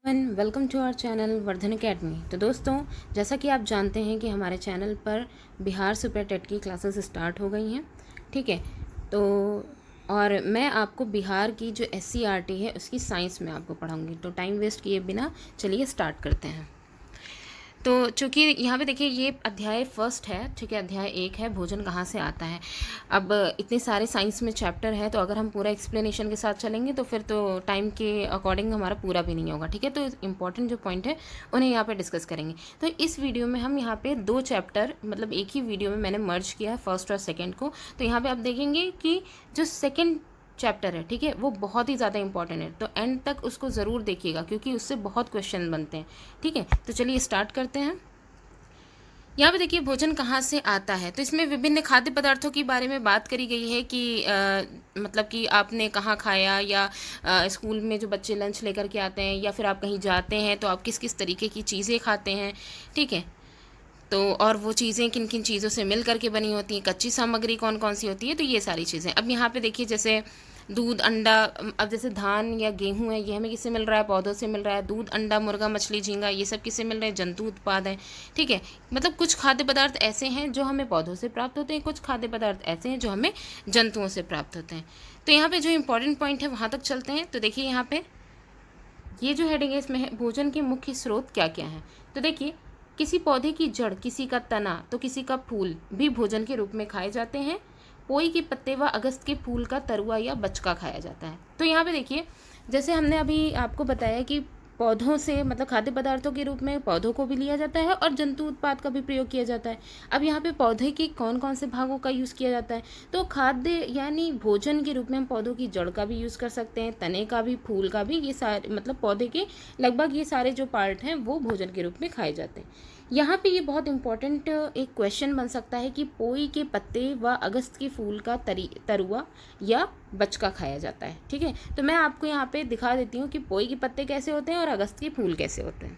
Welcome to our channel Vardhan Academy. तो दोस्तों, जैसा कि आप जानते हैं कि हमारे चैनल पर बिहार सुपर टेट की क्लासेस स्टार्ट हो गई हैं। ठीक है, तो और मैं आपको बिहार की जो SCRT है उसकी साइंस में आपको पढ़ाऊंगी। तो टाइम वेस्ट किए बिना चलिए स्टार्ट करते हैं। तो चूँकि यहाँ पे देखिए ये अध्याय फर्स्ट है, ठीक है, अध्याय 1 है भोजन कहाँ से आता है। अब इतने सारे साइंस में चैप्टर है, तो अगर हम पूरा एक्सप्लेनेशन के साथ चलेंगे तो फिर तो टाइम के अकॉर्डिंग हमारा पूरा भी नहीं होगा। ठीक है, तो इंपॉर्टेंट जो पॉइंट है उन्हें यहाँ पे डिस्कस करेंगे। तो इस वीडियो में हम यहाँ पे 2 चैप्टर मतलब एक ही वीडियो में मैंने मर्ज किया है, फर्स्ट और सेकेंड को। तो यहाँ पर आप देखेंगे कि जो सेकेंड चैप्टर है, ठीक है, वो बहुत ही ज़्यादा इंपॉर्टेंट है, तो एंड तक उसको ज़रूर देखिएगा क्योंकि उससे बहुत क्वेश्चन बनते हैं। ठीक है, तो चलिए स्टार्ट करते हैं। यहाँ पे देखिए भोजन कहाँ से आता है। तो इसमें विभिन्न खाद्य पदार्थों के बारे में बात करी गई है कि मतलब कि आपने कहाँ खाया, या स्कूल में जो बच्चे लंच लेकर के आते हैं, या फिर आप कहीं जाते हैं तो आप किस किस तरीके की चीज़ें खाते हैं। ठीक है, तो और वो चीज़ें किन किन चीज़ों से मिल करके बनी होती हैं, कच्ची सामग्री कौन कौन सी होती है, तो ये सारी चीज़ें। अब यहाँ पे देखिए जैसे दूध, अंडा, अब जैसे धान या गेहूं है, ये हमें किससे मिल रहा है, पौधों से मिल रहा है। दूध, अंडा, मुर्गा, मछली, झींगा, ये सब किससे मिल रहे हैं, जंतु उत्पाद हैं। ठीक है, मतलब कुछ खाद्य पदार्थ ऐसे हैं जो हमें पौधों से प्राप्त होते हैं, कुछ खाद्य पदार्थ ऐसे हैं जो हमें जंतुओं से प्राप्त होते हैं। तो यहाँ पे जो इंपॉर्टेंट पॉइंट है वहाँ तक चलते हैं। तो देखिए यहाँ पे ये जो हेडिंग है इसमें है भोजन के मुख्य स्रोत क्या क्या हैं। तो देखिए किसी पौधे की जड़, किसी का तना, तो किसी का फूल भी भोजन के रूप में खाए जाते हैं। पोई के पत्ते व अगस्त के फूल का तरुआ या बचका खाया जाता है। तो यहाँ पे देखिए जैसे हमने अभी आपको बताया कि पौधों से मतलब खाद्य पदार्थों के रूप में पौधों को भी लिया जाता है और जंतु उत्पाद का भी प्रयोग किया जाता है। अब यहाँ पे पौधे के कौन कौन से भागों का यूज़ किया जाता है, तो खाद्य यानी भोजन के रूप में हम पौधों की जड़ का भी यूज़ कर सकते हैं, तने का भी, फूल का भी। ये सारे मतलब पौधे के लगभग ये सारे जो पार्ट हैं वो भोजन के रूप में खाए जाते हैं। यहाँ पे ये बहुत इंपॉर्टेंट एक क्वेश्चन बन सकता है कि पोई के पत्ते व अगस्त के फूल का तरुआ या बचका खाया जाता है। ठीक है, तो मैं आपको यहाँ पे दिखा देती हूँ कि पोई के पत्ते कैसे होते हैं और अगस्त के फूल कैसे होते हैं।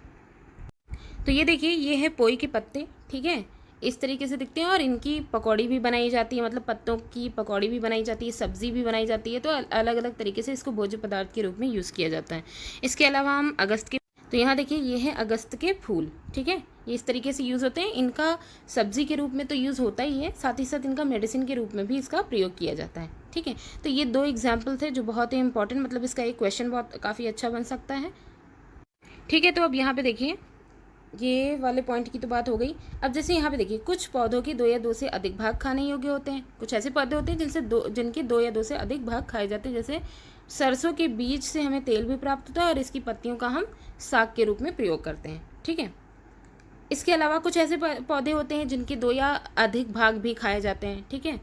तो ये देखिए ये है पोई के पत्ते। ठीक है, इस तरीके से दिखते हैं और इनकी पकौड़ी भी बनाई जाती है, मतलब पत्तों की पकौड़ी भी बनाई जाती है, सब्जी भी बनाई जाती है। तो अलग अलग तरीके से इसको भोज्य पदार्थ के रूप में यूज़ किया जाता है। इसके अलावा हम अगस्त के, तो यहाँ देखिए ये है अगस्त के फूल। ठीक है, ये इस तरीके से यूज़ होते हैं। इनका सब्जी के रूप में तो यूज़ होता ही है, साथ ही साथ इनका मेडिसिन के रूप में भी इसका प्रयोग किया जाता है। ठीक है, तो ये 2 एग्जाम्पल थे जो बहुत ही इंपॉर्टेंट, मतलब इसका एक क्वेश्चन बहुत काफ़ी अच्छा बन सकता है। ठीक है, तो अब यहाँ पे देखिए ये वाले पॉइंट की तो बात हो गई। अब जैसे यहाँ पे देखिए कुछ पौधों के 2 या 2 से अधिक भाग खाने योग्य होते हैं। कुछ ऐसे पौधे होते हैं जिनके 2 या 2 से अधिक भाग खाए जाते हैं। जैसे सरसों के बीज से हमें तेल भी प्राप्त होता है और इसकी पत्तियों का हम साग के रूप में प्रयोग करते हैं। ठीक है, इसके अलावा कुछ ऐसे पौधे होते हैं जिनके 2 या अधिक भाग भी खाए जाते हैं। ठीक है,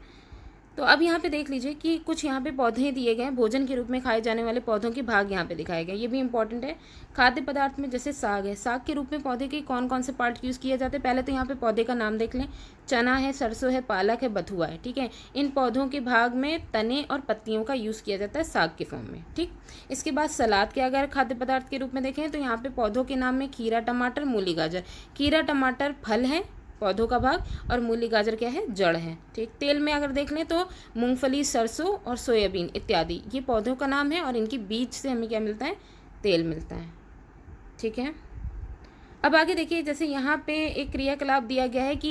तो अब यहाँ पे देख लीजिए कि कुछ यहाँ पे पौधे दिए गए हैं, भोजन के रूप में खाए जाने वाले पौधों के भाग यहाँ पे दिखाए गए। ये भी इंपॉर्टेंट है। खाद्य पदार्थ में जैसे साग है, साग के रूप में पौधे के कौन कौन से पार्ट यूज़ किए जाते हैं। पहले तो यहाँ पे पौधे का नाम देख लें। चना है, सरसों है, पालक है, बथुआ है। ठीक है, इन पौधों के भाग में तने और पत्तियों का यूज़ किया जाता है साग के फॉर्म में। ठीक, इसके बाद सलाद के अगर खाद्य पदार्थ के रूप में देखें तो यहाँ पे पौधों के नाम में खीरा, टमाटर, मूली, गाजर। खीरा टमाटर फल है पौधों का भाग, और मूली गाजर क्या है, जड़ है। ठीक, तेल में अगर देख लें तो मूंगफली, सरसों और सोयाबीन इत्यादि ये पौधों का नाम है, और इनकी बीज से हमें क्या मिलता है, तेल मिलता है। ठीक है, अब आगे देखिए जैसे यहाँ पे एक क्रियाकलाप दिया गया है कि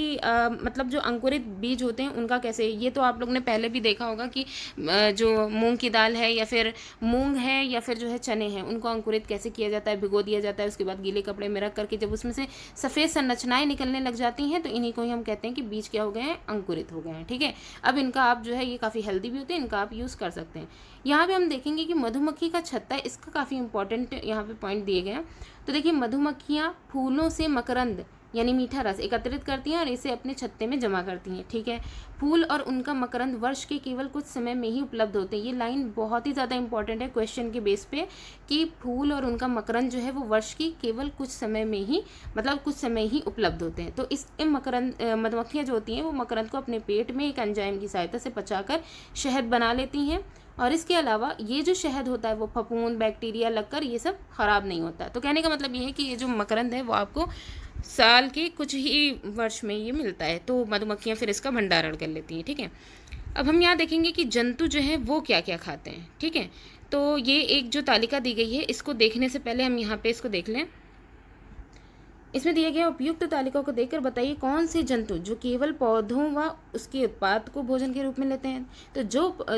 मतलब जो अंकुरित बीज होते हैं उनका कैसे, ये तो आप लोग ने पहले भी देखा होगा कि जो मूंग की दाल है या फिर मूंग है या फिर जो है चने हैं, उनको अंकुरित कैसे किया जाता है, भिगो दिया जाता है, उसके बाद गीले कपड़े में रख करके जब उसमें से सफ़ेद संरचनाएं निकलने लग जाती हैं तो इन्हीं को ही हम कहते हैं कि बीज क्या हो गए हैं, अंकुरित हो गए हैं। ठीक है, अब इनका आप जो है ये काफ़ी हेल्दी भी होते हैं, इनका आप यूज़ कर सकते हैं। यहाँ पे हम देखेंगे कि मधुमक्खी का छत्ता, इसका काफ़ी इंपॉर्टेंट यहाँ पे पॉइंट दिए गए हैं। तो देखिए मधुमक्खियाँ फूलों से मकरंद यानी मीठा रस एकत्रित करती हैं और इसे अपने छत्ते में जमा करती हैं। ठीक है, फूल और उनका मकरंद वर्ष के केवल कुछ समय में ही उपलब्ध होते हैं। ये लाइन बहुत ही ज़्यादा इंपॉर्टेंट है क्वेश्चन के बेस पे कि फूल और उनका मकरंद जो है वो वर्ष की केवल कुछ समय में ही, मतलब कुछ समय ही उपलब्ध होते हैं। तो इस मकरंद मधुमक्खियाँ जो होती हैं वो मकरंद को अपने पेट में एक एंजाइम की सहायता से पचाकर शहद बना लेती हैं, और इसके अलावा ये जो शहद होता है वो फफूंद, बैक्टीरिया लगकर ये सब ख़राब नहीं होता। तो कहने का मतलब ये है कि ये जो मकरंद है वो आपको साल के कुछ ही वर्ष में ये मिलता है, तो मधुमक्खियाँ फिर इसका भंडारण कर लेती हैं। ठीक है, अब हम यहाँ देखेंगे कि जंतु जो है वो क्या क्या खाते हैं। ठीक है, तो ये एक जो तालिका दी गई है, इसको देखने से पहले हम यहाँ पे इसको देख लें। इसमें दिया गया उपयुक्त तालिका को देखकर बताइए कौन से जंतु जो केवल पौधों व उसके उत्पाद को भोजन के रूप में लेते हैं। तो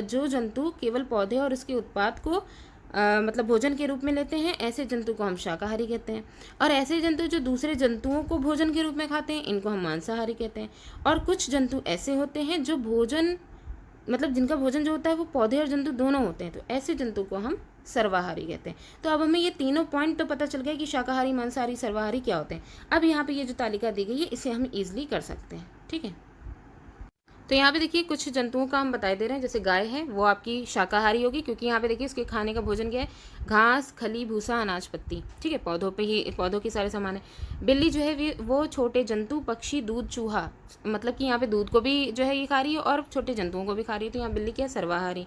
जो जंतु केवल पौधे और उसके उत्पाद को मतलब भोजन के रूप में लेते हैं, ऐसे जंतु को हम शाकाहारी कहते हैं। और ऐसे जंतु जो दूसरे जंतुओं को भोजन के रूप में खाते हैं, इनको हम मांसाहारी कहते हैं। और कुछ जंतु ऐसे होते हैं जो भोजन मतलब जिनका भोजन जो होता है वो पौधे और जंतु दोनों होते हैं, तो ऐसे जंतु को हम सर्वाहारी कहते हैं। तो अब हमें ये तीनों पॉइंट तो पता चल गया कि शाकाहारी, मांसाहारी, सर्वाहारी क्या होते हैं। अब यहाँ पे ये जो तालिका दी गई है इसे हम ईजिली कर सकते हैं, ठीक है। तो यहाँ पे देखिए कुछ जंतुओं का हम बताए दे रहे हैं। जैसे गाय है वो आपकी शाकाहारी होगी, क्योंकि यहाँ पे देखिए उसके खाने का भोजन क्या है, घास, खली, भूसा, अनाज, पत्ती, ठीक है, पौधों पे ही, पौधों के सारे सामान है। बिल्ली जो है वो छोटे जंतु, पक्षी, दूध, चूहा, मतलब कि यहाँ पे दूध को भी जो है ये खा रही है और छोटे जंतुओं को भी खा रही है, तो यहाँ बिल्ली क्या है, सर्वाहारी।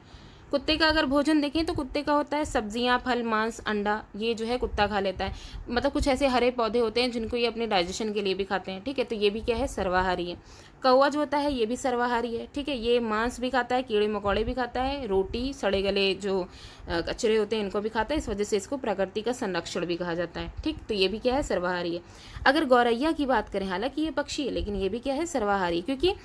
कुत्ते का अगर भोजन देखें तो कुत्ते का होता है सब्जियां, फल, मांस, अंडा, ये जो है कुत्ता खा लेता है। मतलब कुछ ऐसे हरे पौधे होते हैं जिनको ये अपने डाइजेशन के लिए भी खाते हैं, ठीक है, तो ये भी क्या है, सर्वाहारी है। कौवा जो होता है ये भी सर्वाहारी है, ठीक है, ये मांस भी खाता है, कीड़े मकोड़े भी खाता है, रोटी, सड़े गले जो कचरे होते हैं इनको भी खाता है, इस वजह से इसको प्रकृति का संरक्षण भी कहा जाता है, ठीक। तो ये भी क्या है, सर्वाहारी है। अगर गौरैया की बात करें, हालांकि ये पक्षी है लेकिन ये भी क्या है, सर्वाहारी, क्योंकि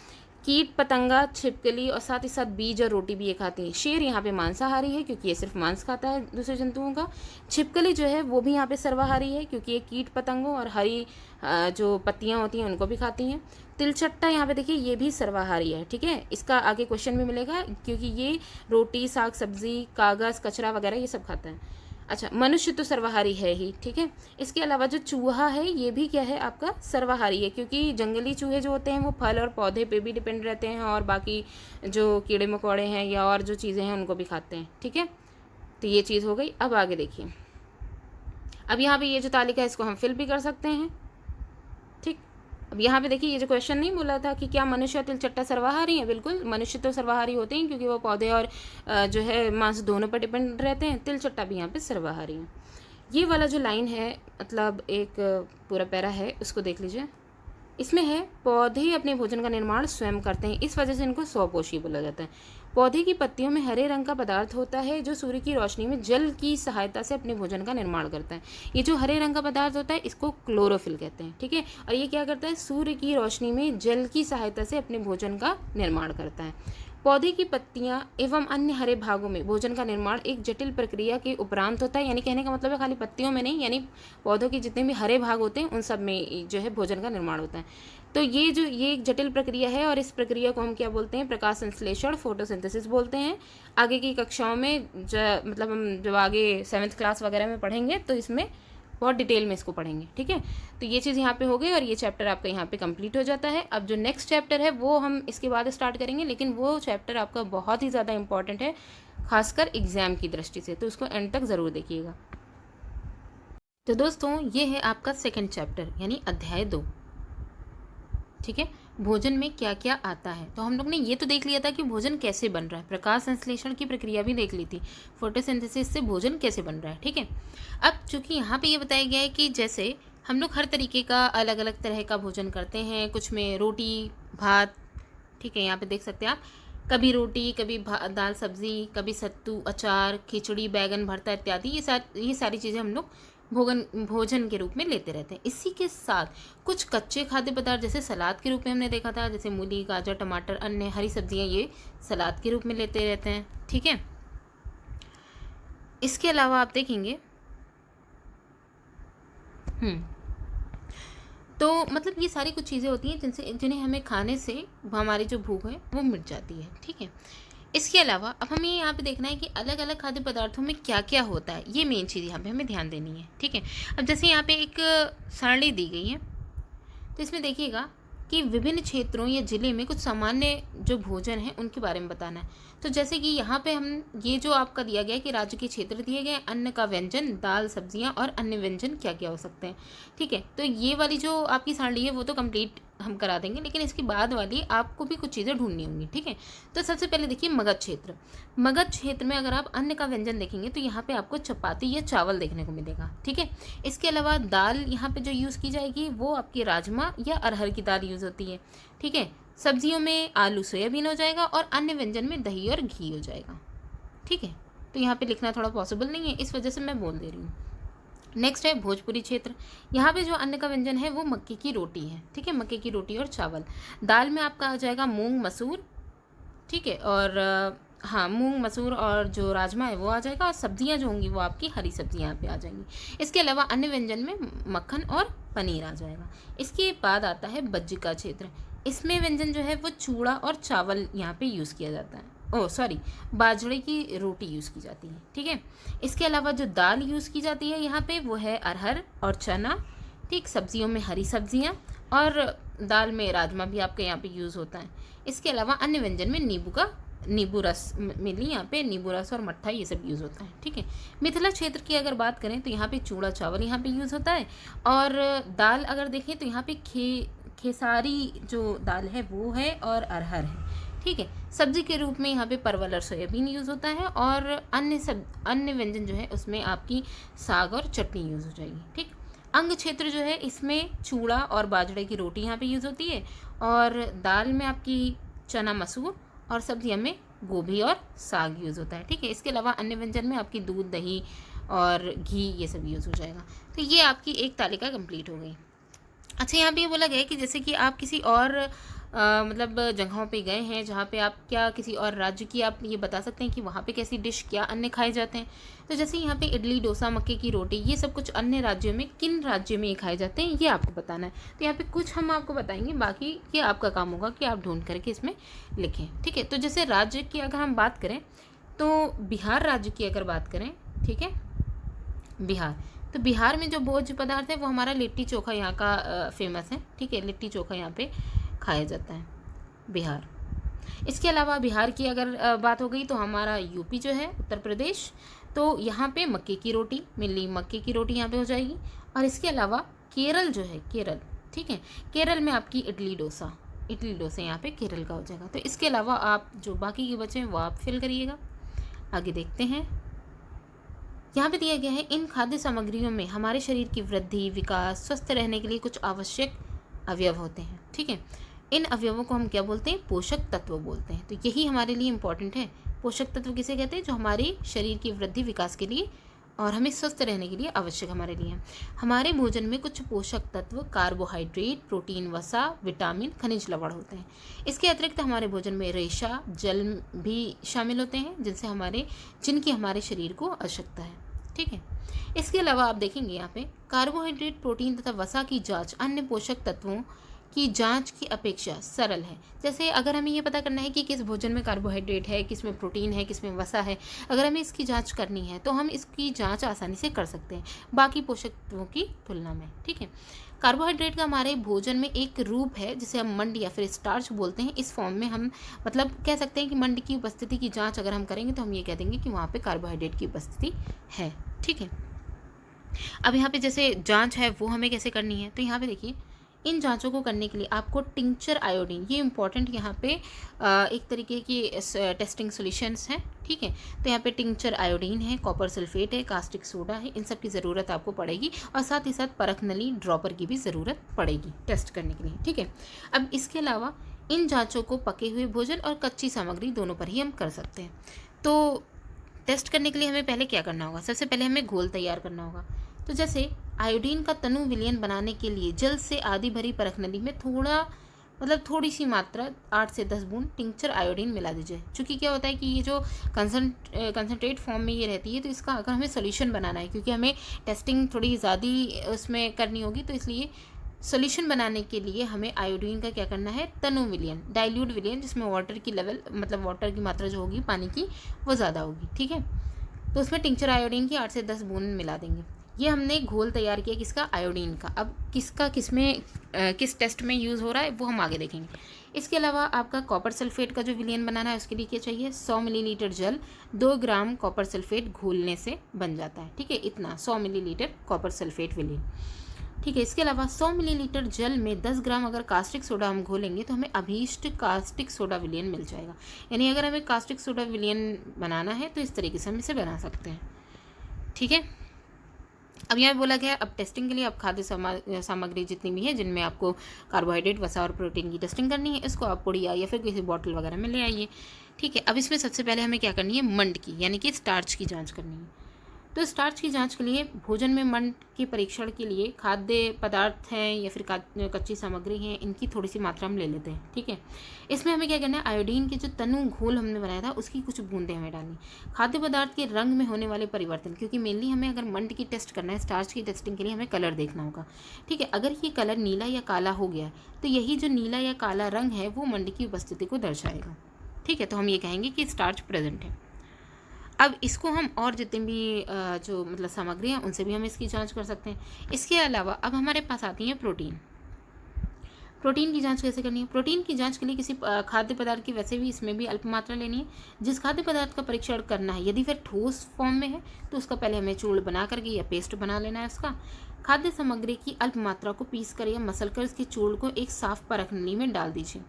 कीट पतंगा, छिपकली और साथ ही साथ बीज और रोटी भी ये खाती हैं। शेर यहाँ पे मांसाहारी है क्योंकि ये सिर्फ मांस खाता है दूसरे जंतुओं का। छिपकली जो है वो भी यहाँ पे सर्वाहारी है क्योंकि ये कीट पतंगों और हरी जो पत्तियाँ होती हैं उनको भी खाती हैं। तिलचट्टा यहाँ पे देखिए ये भी सर्वाहारी है, ठीक है, इसका आगे क्वेश्चन भी मिलेगा क्योंकि ये रोटी, साग सब्जी, कागज़, कचरा वगैरह ये सब खाता है। अच्छा, मनुष्य तो सर्वाहारी है ही, ठीक है। इसके अलावा जो चूहा है ये भी क्या है, आपका सर्वाहारी है, क्योंकि जंगली चूहे जो होते हैं वो फल और पौधे पे भी डिपेंड रहते हैं और बाकी जो कीड़े मकोड़े हैं या और जो चीज़ें हैं उनको भी खाते हैं, ठीक है। तो ये चीज़ हो गई। अब आगे देखिए, अब यहाँ पे ये जो तालिका है इसको हम फिल भी कर सकते हैं, ठीक। अब यहाँ पे देखिए ये जो क्वेश्चन नहीं बोला था कि क्या मनुष्य और तिलचट्टा सर्वाहारी हैं, बिल्कुल मनुष्य तो सर्वाहारी होते हैं क्योंकि वो पौधे और जो है मांस दोनों पर डिपेंड रहते हैं। तिलचट्टा भी यहाँ पे सर्वाहारी हैं। ये वाला जो लाइन है, मतलब एक पूरा पैरा है, उसको देख लीजिए। इसमें है पौधे अपने भोजन का निर्माण स्वयं करते हैं, इस वजह से इनको स्वपोषी बोला जाता है। पौधे की पत्तियों में हरे रंग का पदार्थ होता है जो सूर्य की रोशनी में जल की सहायता से अपने भोजन का निर्माण करता है। ये जो हरे रंग का पदार्थ होता है इसको क्लोरोफिल कहते हैं, ठीक है। और ये क्या करता है, सूर्य की रोशनी में जल की सहायता से अपने भोजन का निर्माण करता है। पौधे की पत्तियां एवं अन्य हरे भागों में भोजन का निर्माण एक जटिल प्रक्रिया के उपरांत होता है, यानी कहने का मतलब है खाली पत्तियों में नहीं, यानी पौधों के जितने भी हरे भाग होते हैं उन सब में जो है भोजन का निर्माण होता है। तो ये एक जटिल प्रक्रिया है और इस प्रक्रिया को हम क्या बोलते हैं, प्रकाश संश्लेषण, फोटोसिंथेसिस बोलते हैं। आगे की कक्षाओं में मतलब हम जब आगे 7th क्लास वगैरह में पढ़ेंगे तो इसमें बहुत डिटेल में इसको पढ़ेंगे, ठीक है। तो ये चीज़ यहाँ पे हो गई और ये चैप्टर आपका यहाँ पे कंप्लीट हो जाता है। अब जो नेक्स्ट चैप्टर है वो हम इसके बाद स्टार्ट करेंगे, लेकिन वो चैप्टर आपका बहुत ही ज़्यादा इंपॉर्टेंट है, खासकर एग्जाम की दृष्टि से, तो उसको एंड तक ज़रूर देखिएगा। तो दोस्तों ये है आपका सेकेंड चैप्टर यानी अध्याय 2, ठीक है। भोजन में क्या क्या आता है, तो हम लोग ने ये तो देख लिया था कि भोजन कैसे बन रहा है, प्रकाश संश्लेषण की प्रक्रिया भी देख ली थी, फोटोसिंथेसिस से भोजन कैसे बन रहा है, ठीक है। अब चूंकि यहाँ पे ये बताया गया है कि जैसे हम लोग हर तरीके का अलग अलग तरह का भोजन करते हैं, कुछ में रोटी भात, ठीक है, यहाँ पे देख सकते हैं आप, कभी रोटी, कभी दाल सब्जी, कभी सत्तू, अचार, खिचड़ी, बैगन भरता इत्यादि, ये सारी चीज़ें हम लोग भोजन के रूप में लेते रहते हैं। इसी के साथ कुछ कच्चे खाद्य पदार्थ जैसे सलाद के रूप में हमने देखा था, जैसे मूली, गाजर, टमाटर, अन्य हरी सब्जियां, ये सलाद के रूप में लेते रहते हैं, ठीक है। इसके अलावा आप देखेंगे तो मतलब ये सारी कुछ चीज़ें होती हैं जिन्हें हमें खाने से हमारी जो भूख है वो मिट जाती है, ठीक है। इसके अलावा अब हमें यहाँ पे देखना है कि अलग अलग खाद्य पदार्थों में क्या क्या होता है, ये मेन चीज़ यहाँ पे हमें ध्यान देनी है, ठीक है। अब जैसे यहाँ पे एक सारणी दी गई है, तो इसमें देखिएगा कि विभिन्न क्षेत्रों या ज़िले में कुछ सामान्य जो भोजन है उनके बारे में बताना है। तो जैसे कि यहाँ पे हम ये जो आपका दिया गया है कि राज्य के क्षेत्र दिए गए, अन्न का व्यंजन, दाल सब्जियाँ और अन्य व्यंजन क्या क्या हो सकते हैं, ठीक है। तो ये वाली जो आपकी सारणी है वो तो कंप्लीट हम करा देंगे, लेकिन इसके बाद वाली आपको भी कुछ चीज़ें ढूंढनी होंगी, ठीक है। तो सबसे पहले देखिए मगध क्षेत्र। मगध क्षेत्र में अगर आप अन्न का व्यंजन देखेंगे तो यहाँ पे आपको चपाती या चावल देखने को मिलेगा, ठीक है। इसके अलावा दाल यहाँ पे जो यूज़ की जाएगी वो आपकी राजमा या अरहर की दाल यूज़ होती है, ठीक है। सब्जियों में आलू सोयाबीन हो जाएगा और अन्य व्यंजन में दही और घी हो जाएगा, ठीक है। तो यहाँ पे लिखना थोड़ा पॉसिबल नहीं है, इस वजह से मैं बोल दे रही हूँ। नेक्स्ट है भोजपुरी क्षेत्र। यहाँ पे जो अन्न का व्यंजन है वो मक्के की रोटी है, ठीक है, मक्के की रोटी और चावल। दाल में आपका आ जाएगा मूंग मसूर, ठीक है, और हाँ मूंग मसूर और जो राजमा है वो आ जाएगा, और सब्जियां जो होंगी वो आपकी हरी सब्जियां यहाँ पे आ जाएंगी। इसके अलावा अन्य व्यंजन में मक्खन और पनीर आ जाएगा। इसके बाद आता है बज्जिका क्षेत्र। इसमें व्यंजन जो है वो चूड़ा और चावल यहाँ पे यूज़ किया जाता है, ओह सॉरी, बाजरे की रोटी यूज़ की जाती है, ठीक है। इसके अलावा जो दाल यूज़ की जाती है यहाँ पे वो है अरहर और चना, ठीक। सब्जियों में हरी सब्जियाँ, और दाल में राजमा भी आपके यहाँ पे यूज़ होता है। इसके अलावा अन्य व्यंजन में नींबू रस मिली, यहाँ पे नींबू रस और मट्ठा ये सब यूज़ होता है, ठीक है। मिथिला क्षेत्र की अगर बात करें तो यहाँ पे चूड़ा चावल यहाँ पे यूज़ होता है, और दाल अगर देखें तो यहाँ पे खेसारी जो दाल है वो है और अरहर है, ठीक है। सब्जी के रूप में यहाँ पे परवल और सोयाबीन यूज़ होता है, और अन्य व्यंजन जो है उसमें आपकी साग और चटनी यूज़ हो जाएगी, ठीक। अंग क्षेत्र जो है इसमें चूड़ा और बाजरे की रोटी यहाँ पे यूज़ होती है, और दाल में आपकी चना मसूर, और सब्जियों में गोभी और साग यूज़ होता है, ठीक है। इसके अलावा अन्य व्यंजन में आपकी दूध दही और घी ये सब यूज़ हो जाएगा। तो ये आपकी एक तालिका कंप्लीट हो गई। अच्छा, यहाँ पे ये बोला गया है कि जैसे कि आप किसी और मतलब जगहों पे गए हैं जहाँ पे आप क्या किसी और राज्य की आप ये बता सकते हैं कि वहाँ पे कैसी डिश क्या अन्य खाए जाते हैं। तो जैसे यहाँ पे इडली डोसा मक्के की रोटी ये सब कुछ अन्य राज्यों में किन राज्यों में ये खाए जाते हैं ये आपको बताना है। तो यहाँ पे कुछ हम आपको बताएंगे, बाकी ये आपका काम होगा कि आप ढूंढ करके इसमें लिखें, ठीक है। तो जैसे राज्य की अगर हम बात करें तो बिहार राज्य की अगर बात करें, ठीक है, बिहार, तो बिहार में जो भोज्य पदार्थ है वो हमारा लिट्टी चोखा यहाँ का फेमस है, ठीक है। लिट्टी चोखा यहाँ पे खाया जाता है बिहार। इसके अलावा बिहार की अगर बात हो गई तो हमारा यूपी जो है उत्तर प्रदेश, तो यहाँ पे मक्के की रोटी मिली, मक्के की रोटी यहाँ पे हो जाएगी। और इसके अलावा केरल जो है, केरल, ठीक है, केरल में आपकी इडली डोसा यहाँ पे केरल का हो जाएगा। तो इसके अलावा आप जो बाकी के बचे हैं वो आप फिल करिएगा। आगे देखते हैं, यहाँ पे दिया गया है इन खाद्य सामग्रियों में हमारे शरीर की वृद्धि विकास स्वस्थ रहने के लिए कुछ आवश्यक अवयव होते हैं, ठीक है। इन अवयवों को हम क्या बोलते हैं? पोषक तत्व बोलते हैं। तो यही हमारे लिए इम्पॉर्टेंट है। पोषक तत्व किसे कहते हैं? जो हमारे शरीर की वृद्धि विकास के लिए और हमें स्वस्थ रहने के लिए आवश्यक हमारे लिए। हमारे भोजन में कुछ पोषक तत्व कार्बोहाइड्रेट, प्रोटीन, वसा, विटामिन, खनिज लवण होते हैं। इसके अतिरिक्त हमारे भोजन में रेशा, जल भी शामिल होते हैं जिनकी हमारे शरीर को आवश्यकता है, ठीक है। इसके अलावा आप देखेंगे यहाँ पे कार्बोहाइड्रेट, प्रोटीन तथा वसा की जांच अन्य पोषक तत्वों की जांच की अपेक्षा सरल है। जैसे अगर हमें ये पता करना है कि किस भोजन में कार्बोहाइड्रेट है, किस में प्रोटीन है, किस में वसा है, अगर हमें इसकी जांच करनी है तो हम इसकी जांच आसानी से कर सकते हैं बाकी पोषक तत्वों की तुलना में, ठीक है। कार्बोहाइड्रेट का हमारे भोजन में एक रूप है जिसे हम मंड या फिर स्टार्च बोलते हैं। इस फॉर्म में हम मतलब कह सकते हैं कि मंड की उपस्थिति की जाँच अगर हम करेंगे तो हम ये कह देंगे कि वहाँ पर कार्बोहाइड्रेट की उपस्थिति है, ठीक है। अब यहाँ पे जैसे जांच है वो हमें कैसे करनी है, तो यहाँ पे देखिए इन जांचों को करने के लिए आपको टिंक्चर आयोडीन, ये इंपॉर्टेंट यहाँ पे एक तरीके की टेस्टिंग सॉल्यूशंस हैं, ठीक है। तो यहाँ पे टिंक्चर आयोडीन है, कॉपर सल्फेट है, कास्टिक सोडा है, इन सब की ज़रूरत आपको पड़ेगी और साथ ही साथ परख नली ड्रॉपर की भी ज़रूरत पड़ेगी टेस्ट करने के लिए, ठीक है। अब इसके अलावा इन जाँचों को पके हुए भोजन और कच्ची सामग्री दोनों पर ही हम कर सकते हैं। तो टेस्ट करने के लिए हमें पहले क्या करना होगा? सबसे पहले हमें घोल तैयार करना होगा। तो जैसे आयोडीन का तनु विलयन बनाने के लिए जल से आधी भरी परख नली में थोड़ी सी मात्रा 8 से 10 बूंद टिंक्चर आयोडीन मिला दीजिए। क्योंकि क्या होता है कि ये जो कंसनट्रेट फॉर्म में ये रहती है तो इसका अगर हमें सोल्यूशन बनाना है, क्योंकि हमें टेस्टिंग थोड़ी ज़्यादा उसमें करनी होगी, तो इसलिए सोल्यूशन बनाने के लिए हमें आयोडीन का क्या करना है? तनु विलयन, डाइल्यूट विलयन, जिसमें वाटर की लेवल मतलब वाटर की मात्रा जो होगी पानी की वो ज़्यादा होगी, ठीक है। तो उसमें टिंक्चर आयोडीन की 8 से 10 बूंद मिला देंगे। ये हमने घोल तैयार किया किसका? आयोडीन का। अब किसका किस टेस्ट में यूज़ हो रहा है वो हम आगे देखेंगे। इसके अलावा आपका कॉपर सल्फेट का जो विलयन बनाना है उसके लिए क्या चाहिए? 100 मिलीलीटर जल 2 ग्राम कॉपर सल्फेट घोलने से बन जाता है, ठीक है। इतना 100 मिलीलीटर कॉपर सल्फेट विलयन, ठीक है। इसके अलावा 100 मिलीलीटर जल में 10 ग्राम अगर कास्टिक सोडा हम घोलेंगे तो हमें अभीष्ट कास्टिक सोडा विलयन मिल जाएगा। यानी अगर हमें कास्टिक सोडा विलयन बनाना है तो इस तरीके से हम इसे बना सकते हैं, ठीक है। अब यहाँ बोला गया अब टेस्टिंग के लिए आप खाद्य सामग्री जितनी भी है जिनमें आपको कार्बोहाइड्रेट, वसा और प्रोटीन की टेस्टिंग करनी है, इसको आप पुड़िया या फिर किसी बॉटल वगैरह में ले आइए। ठीक है, अब इसमें सबसे पहले हमें क्या करनी है, मंड की यानी कि स्टार्च की जांच करनी है। तो स्टार्च की जांच के लिए भोजन में मंड के परीक्षण के लिए खाद्य पदार्थ हैं या फिर कच्ची सामग्री हैं, इनकी थोड़ी सी मात्रा हम ले लेते हैं। ठीक है, इसमें हमें क्या करना है, आयोडीन के जो तनु घोल हमने बनाया था उसकी कुछ बूंदें हमें डालनी। खाद्य पदार्थ के रंग में होने वाले परिवर्तन, क्योंकि मेनली हमें अगर मंड की टेस्ट करना है, स्टार्च की टेस्टिंग के लिए हमें कलर देखना होगा। ठीक है, अगर ये कलर नीला या काला हो गया तो यही जो नीला या काला रंग है वो मंड की उपस्थिति को दर्शाएगा। ठीक है, तो हम ये कहेंगे कि स्टार्च प्रेजेंट है। अब इसको हम और जितनी भी जो मतलब सामग्री हैं उनसे भी हम इसकी जांच कर सकते हैं। इसके अलावा अब हमारे पास आती है प्रोटीन। प्रोटीन की जांच कैसे करनी है? प्रोटीन की जांच के लिए किसी खाद्य पदार्थ की वैसे भी इसमें भी अल्प मात्रा लेनी है। जिस खाद्य पदार्थ का परीक्षण करना है यदि फिर ठोस फॉर्म में है तो उसका पहले हमें चूर्ण बना करके या पेस्ट बना लेना है उसका। खाद्य सामग्री की अल्प मात्रा को पीस कर या मसल कर इसके चूर्ण को एक साफ परख नली में डाल दीजिए।